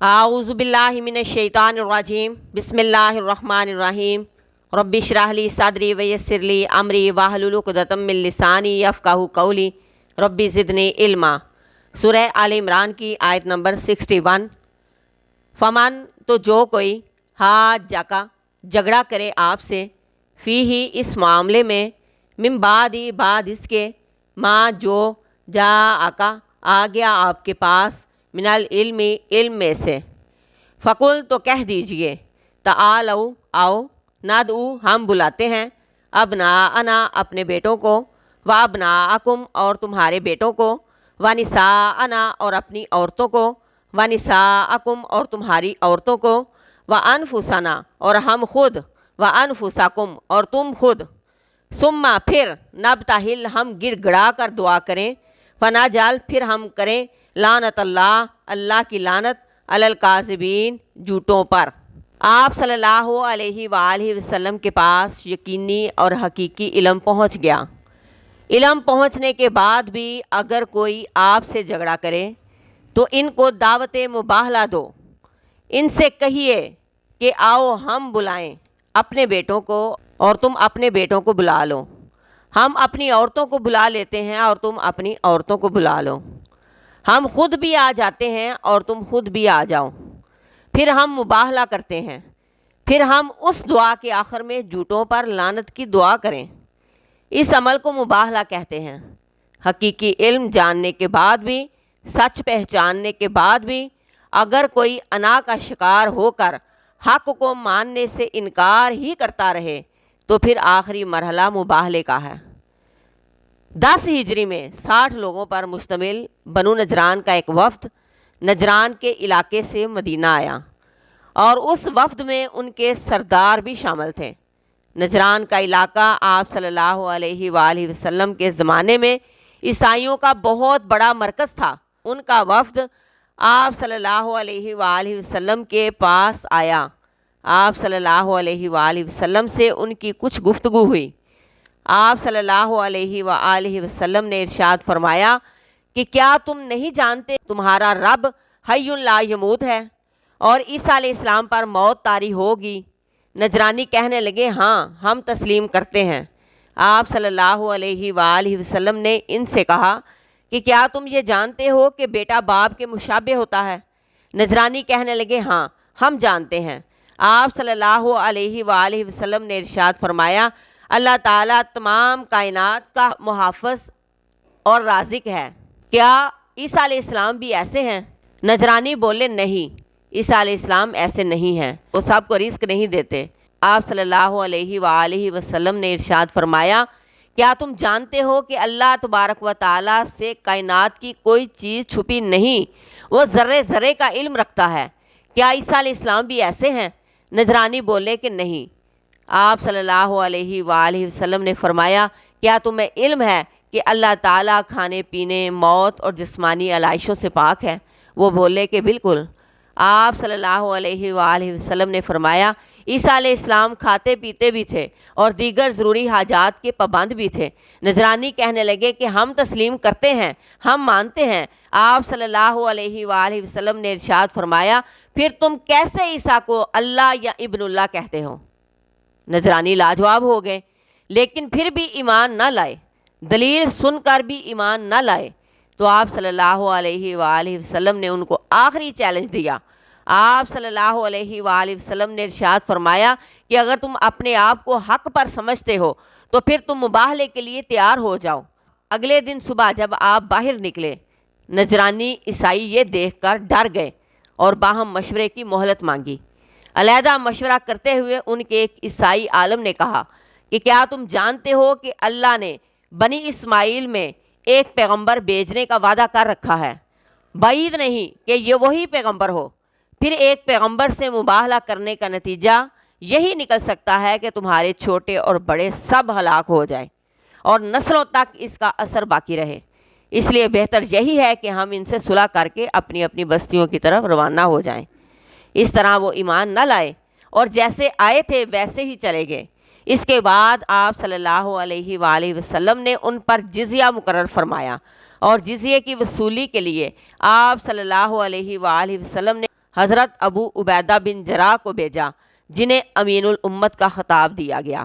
اعوذ باللہ من الشیطان الرجیم بسم اللہ الرحمن الرحیم رب اشرح لی صدری ویسر لی امری واحلل عقدۃ من لسانی یفقہوا قولی رب زدنی علما۔ سورہ آل عمران کی آیت نمبر 61۔ فمن تو جو کوئی حاجکا جھگڑا کرے آپ سے، فی ہی اس معاملے میں، من بعد اس کے، ما جو جاءکا آ گیا آپ کے پاس، من العلم علم میں سے، فقل تو کہہ دیجئے، تعالوا آؤ، ندعو ہم بلاتے ہیں، ابناءنا اپنے بیٹوں کو، و ابناءکم اور تمہارے بیٹوں کو، و نساءنا اور اپنی عورتوں کو، و نساءکم اور تمہاری عورتوں کو، و انفسنا اور ہم خود، و انفسکم اور تم خود، ثم پھر نبتہل ہم گڑ گڑا کر دعا کریں، فنجعل پھر ہم کریں، لعنت اللہ کی لعنت، علی الکاذبین جھوٹوں پر۔ آپ صلی اللہ علیہ وآلہ وسلم کے پاس یقینی اور حقیقی علم پہنچ گیا۔ علم پہنچنے کے بعد بھی اگر کوئی آپ سے جھگڑا کرے تو ان کو دعوت مباہلہ دو، ان سے کہیے کہ آؤ ہم بلائیں اپنے بیٹوں کو اور تم اپنے بیٹوں کو بلا لو، ہم اپنی عورتوں کو بلا لیتے ہیں اور تم اپنی عورتوں کو بلا لو، ہم خود بھی آ جاتے ہیں اور تم خود بھی آ جاؤ، پھر ہم مباہلہ کرتے ہیں، پھر ہم اس دعا کے آخر میں جھوٹوں پر لعنت کی دعا کریں۔ اس عمل کو مباہلہ کہتے ہیں۔ حقیقی علم جاننے کے بعد بھی، سچ پہچاننے کے بعد بھی اگر کوئی انا کا شکار ہو کر حق کو ماننے سے انکار ہی کرتا رہے تو پھر آخری مرحلہ مباہلے کا ہے۔ 10 ہجری میں 60 لوگوں پر مشتمل بنو نجران کا ایک وفد نجران کے علاقے سے مدینہ آیا، اور اس وفد میں ان کے سردار بھی شامل تھے۔ نجران کا علاقہ آپ صلی اللہ علیہ وآلہ وسلم کے زمانے میں عیسائیوں کا بہت بڑا مرکز تھا۔ ان کا وفد آپ صلی اللہ علیہ وآلہ وسلم کے پاس آیا۔ آپ صلی اللہ علیہ وآلہ وسلم سے ان کی کچھ گفتگو ہوئی۔ آپ صلی اللہ علیہ وآلہ وسلم نے ارشاد فرمایا کہ کیا تم نہیں جانتے تمہارا رب حی لا یموت ہے اور عیسیٰ علیہ السلام پر موت طاری ہوگی؟ نجرانی کہنے لگے، ہاں ہم تسلیم کرتے ہیں۔ آپ صلی اللہ علیہ وآلہ وسلم نے ان سے کہا کہ کیا تم یہ جانتے ہو کہ بیٹا باپ کے مشابہ ہوتا ہے؟ نجرانی کہنے لگے، ہاں ہم جانتے ہیں۔ آپ صلی اللہ علیہ وآلہ وسلم نے ارشاد فرمایا، اللہ تعالیٰ تمام کائنات کا محافظ اور رازق ہے، کیا عیسیٰ علیہ السلام بھی ایسے ہیں؟ نجرانی بولے، نہیں، عیسیٰ علیہ السلام ایسے نہیں ہیں، وہ سب کو رزق نہیں دیتے۔ آپ صلی اللہ علیہ وآلہ وسلم نے ارشاد فرمایا، کیا تم جانتے ہو کہ اللہ تبارک و تعالیٰ سے کائنات کی کوئی چیز چھپی نہیں، وہ ذرے ذرے کا علم رکھتا ہے، کیا عیسیٰ علیہ السلام بھی ایسے ہیں؟ نجرانی بولے کہ نہیں۔ آپ صلی اللہ علیہ وآلہ وسلم نے فرمایا، کیا تمہیں علم ہے کہ اللہ تعالیٰ کھانے پینے، موت اور جسمانی علائشوں سے پاک ہے؟ وہ بولے کہ بالکل۔ آپ صلی اللہ علیہ وآلہ وسلم نے فرمایا، عیسیٰ علیہ السلام کھاتے پیتے بھی تھے اور دیگر ضروری حاجات کے پابند بھی تھے۔ نجرانی کہنے لگے کہ ہم تسلیم کرتے ہیں، ہم مانتے ہیں۔ آپ صلی اللہ علیہ وآلہ وسلم نے ارشاد فرمایا، پھر تم کیسے عیسیٰ کو اللہ یا ابن اللہ کہتے ہو؟ نجرانی لاجواب ہو گئے، لیکن پھر بھی ایمان نہ لائے، دلیل سن کر بھی ایمان نہ لائے۔ تو آپ صلی اللہ علیہ وآلہ وسلم نے ان کو آخری چیلنج دیا۔ آپ صلی اللہ علیہ وآلہ وسلم نے ارشاد فرمایا کہ اگر تم اپنے آپ کو حق پر سمجھتے ہو تو پھر تم مباہلے کے لیے تیار ہو جاؤ۔ اگلے دن صبح جب آپ باہر نکلے، نجرانی عیسائی یہ دیکھ کر ڈر گئے اور باہم مشورے کی مہلت مانگی۔ علیحدہ مشورہ کرتے ہوئے ان کے ایک عیسائی عالم نے کہا کہ کیا تم جانتے ہو کہ اللہ نے بنی اسماعیل میں ایک پیغمبر بھیجنے کا وعدہ کر رکھا ہے، بعید نہیں کہ یہ وہی پیغمبر ہو۔ پھر ایک پیغمبر سے مباہلہ کرنے کا نتیجہ یہی نکل سکتا ہے کہ تمہارے چھوٹے اور بڑے سب ہلاک ہو جائیں اور نسلوں تک اس کا اثر باقی رہے۔ اس لیے بہتر یہی ہے کہ ہم ان سے صلح کر کے اپنی اپنی بستیوں کی طرف روانہ ہو جائیں۔ اس طرح وہ ایمان نہ لائے اور جیسے آئے تھے ویسے ہی چلے گئے۔ اس کے بعد آپ صلی اللہ علیہ وآلہ وسلم نے ان پر جزیہ مقرر فرمایا، اور جزیے کی وصولی کے لیے آپ صلی اللہ علیہ وآلہ وسلم نے حضرت ابو عبیدہ بن جراح کو بھیجا، جنہیں امین الامت کا خطاب دیا گیا۔